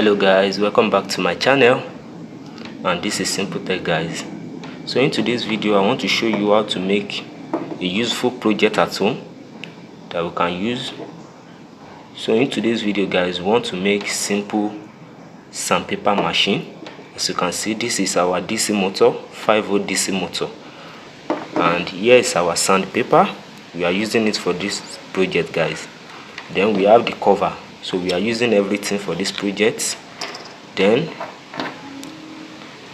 Hello guys, welcome back to my channel, and this is Simple Tech guys. So in today's video I want to show you how to make a useful project at home that we can use. So in today's video guys, we want to make simple sandpaper machine. As you can see, this is our DC motor, 5-volt DC motor, and here is our sandpaper. We are using it for this project guys. Then we have the cover, so we are using everything for this project. Then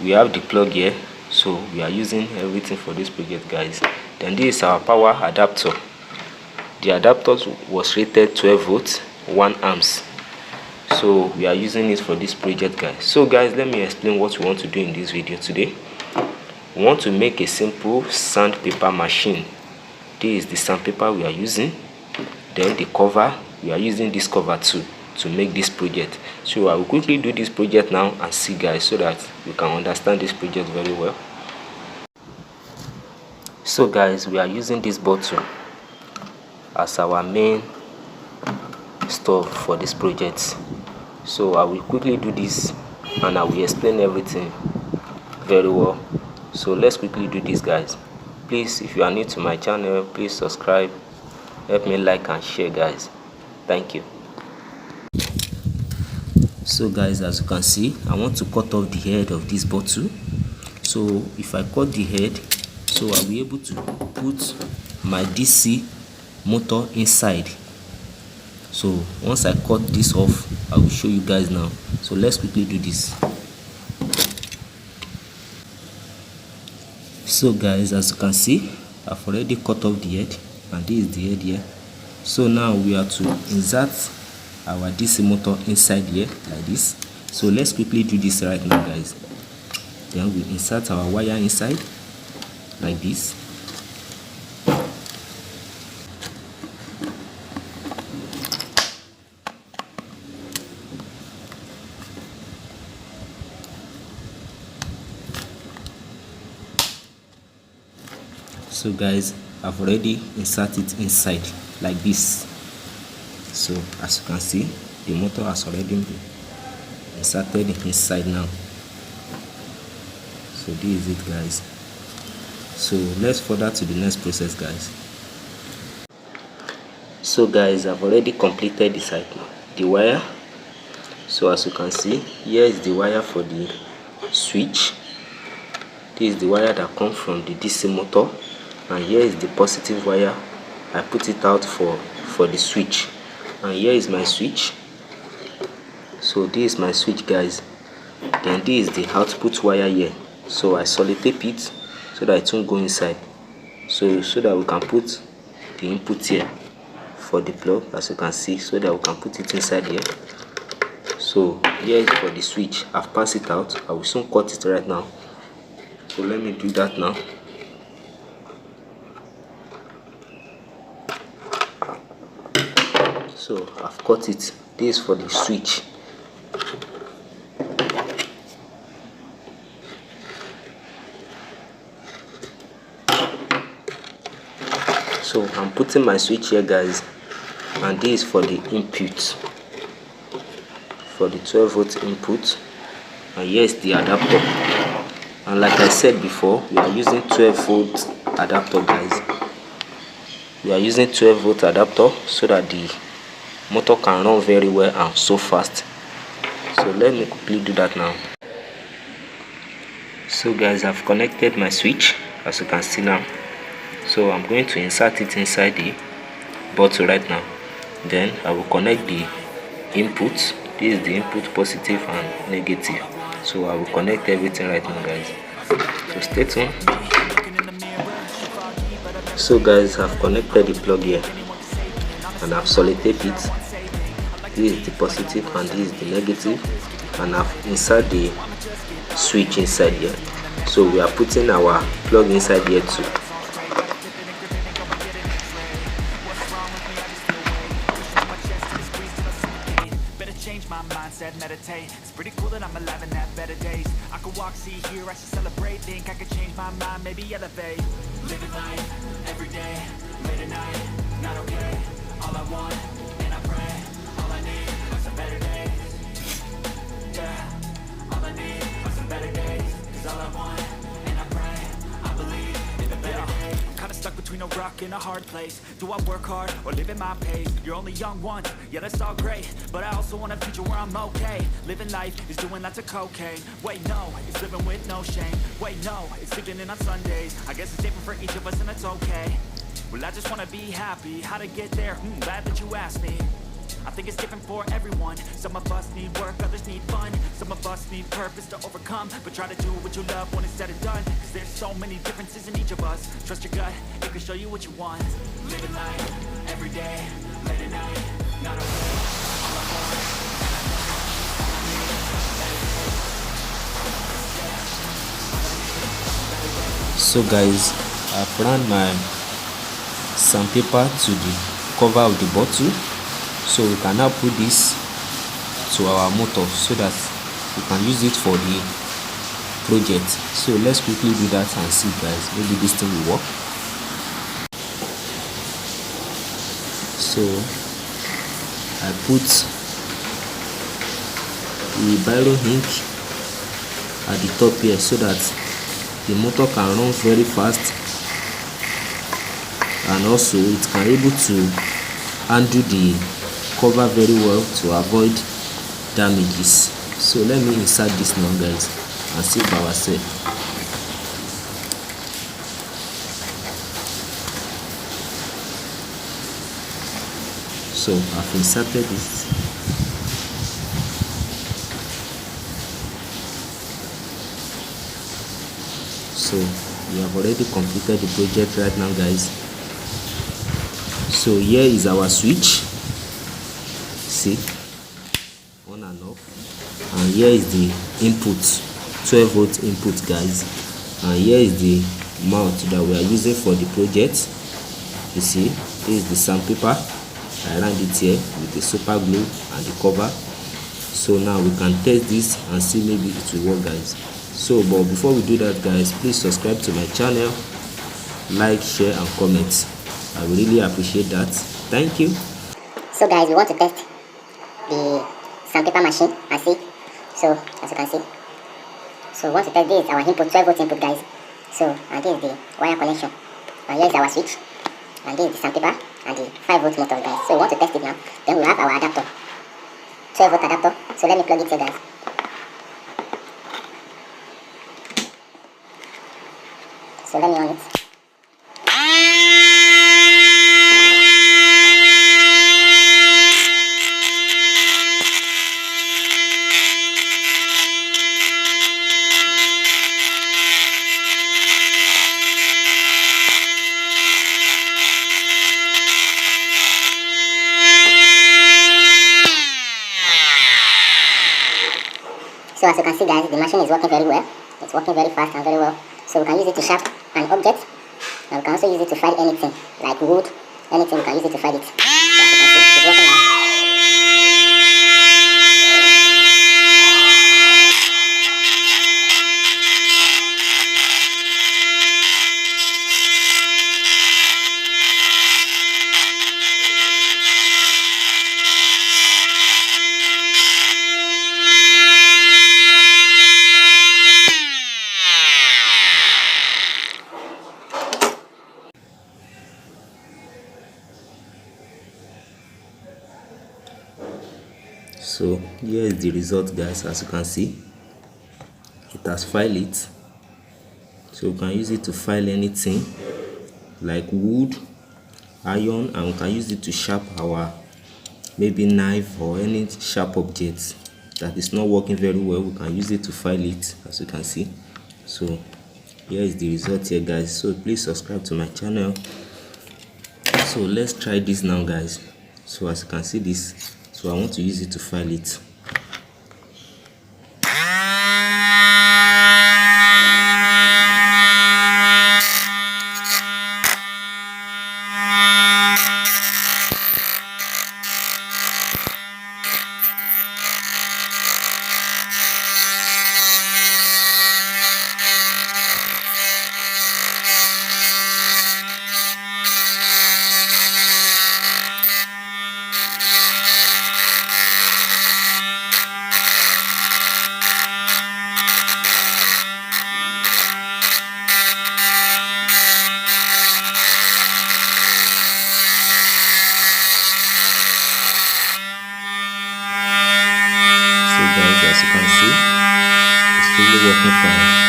we have the plug here, so we are using everything for this project guys. Then this is our power adapter. The adapter was rated 12 volts 1 amps, so we are using it for this project guys. So guys, let me explain what we want to do in this video today. We want to make a simple sandpaper machine. This is the sandpaper we are using. Then the cover, we are using this cover too to make this project. So I will quickly do this project now and see guys, so that we can understand this project very well. So guys, we are using this bottle as our main stuff for this project. So I will quickly do this and I will explain everything very well. So let's quickly do this guys. Please, if you are new to my channel, please subscribe, help me like and share guys. Thank you. So guys, as you can see, I want to cut off the head of this bottle. So if I cut the head, so I'll be able to put my DC motor inside. So once I cut this off, I will show you guys now. So let's quickly do this. So guys, as you can see, I've already cut off the head, and this is the head here. So now we have to insert our DC motor inside here like this. So let's quickly do this right now guys. Then we insert our wire inside like this. So guys, I've already inserted it inside like this. So as you can see, the motor has already been inserted inside now. So this is it guys. So let's further to the next process guys. So guys, I've already completed the cycle, the wire. So as you can see, here is the wire for the switch. This is the wire that comes from the DC motor, and here is the positive wire. I put it out for the switch, and here is my switch. So this is my switch guys. Then this is the output wire here, so I sellotape it so that it won't go inside, so that we can put the input here for the plug, as you can see, so that we can put it inside here. So here is for the switch. I've passed it out. I will soon cut it right now, so let me do that now. So I've cut it. This is for the switch. So I'm putting my switch here guys, and this is for the input, for the 12 volt input, and here is the adapter. And like I said before, we are using 12 volt adapter guys. We are using 12 volt adapter so that the motor can run very well and so fast. So let me quickly do that now. So guys, I've connected my switch, as you can see now. So I'm going to insert it inside the bottle right now. Then I will connect the input. This is the input, positive and negative. So I will connect everything right now guys, so stay tuned. So guys, I've connected the plug here, and I've sellotaped it. This is the positive and this is the negative, and I've inserted the switch inside here. So we are putting our plug inside here too. Meditate. It's pretty cool that I'm alive and have better days. I could walk, see, hear, I should celebrate. Think I could change my mind, maybe elevate. Living life, every day, late at night, not okay. All I want, and I pray, all I need are some better days. between a rock and a hard place. Do I work hard or live at my pace? You're only young once, yeah, that's all great, but I also want a future where I'm okay. Living life is doing lots of cocaine. Wait, no, it's living with no shame. Wait, no, it's sleeping in on Sundays. I guess it's different for each of us and it's okay. Well, I just wanna be happy. How to get there? Glad that you asked me. I think it's different for everyone. Some of us need work, others need fun. Some of us need purpose to overcome. But try to do what you love when it's said and done. Cause there's so many differences in each of us. Trust your gut, it can show you what you want. Living life, every day, late at night, not okay. So guys, I've run my sandpaper to the cover of the bottle, so we can now put this to our motor so that we can use it for the project. So let's quickly do that and see, guys, maybe this thing will work. So I put the biro ink at the top here so that the motor can run very fast, and also it can able to handle the cover very well to avoid damages. So let me insert this now, guys, and see for ourselves. So I've inserted this. So we have already completed the project right now, guys. So here is our switch, see, on and off, and here is the input, 12-volt input, guys, and here is the mount that we are using for the project. You see, this is the sandpaper. I ran it here with the super glue and the cover. So now we can test this and see maybe it will work, guys. So but before we do that, guys, please subscribe to my channel, like, share and comment. I will really appreciate that. Thank you. So guys, we want to test the sandpaper machine and see. So as you can see, so we want to test this, our input, 12-volt input, guys. So and this is the wire connection, and here is our switch, and this is the sandpaper and the 5-volt motor, guys. So we want to test it now. Then we have our adapter, 12-volt adapter. So let me plug it here, guys. So let me on it. So as you can see, guys, the machine is working very well. It's working very fast and very well. So we can use it to sharp an object, and we can also use it to file anything, like wood, anything, we can use it to file it. So as you can see, it's working now. So here is the result, guys. As you can see, it has filed it. So we can use it to file anything like wood, iron, and we can use it to sharp our maybe knife or any sharp object that is not working very well. We can use it to file it, as you can see. So here is the result here, guys. So please subscribe to my channel. So let's try this now, guys. So as you can see this, so I want to use it to file it. really working fine.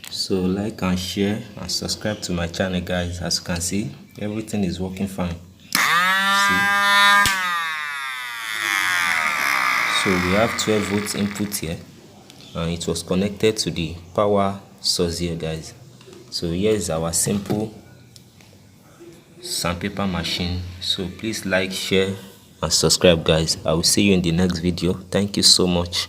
So like and share and subscribe to my channel, guys. As you can see, everything is working fine. See? So we have 12 volts input here, and it was connected to the power source here, guys. So here is our simple sandpaper machine. So please like, share and subscribe, guys. I will see you in the next video. Thank you so much.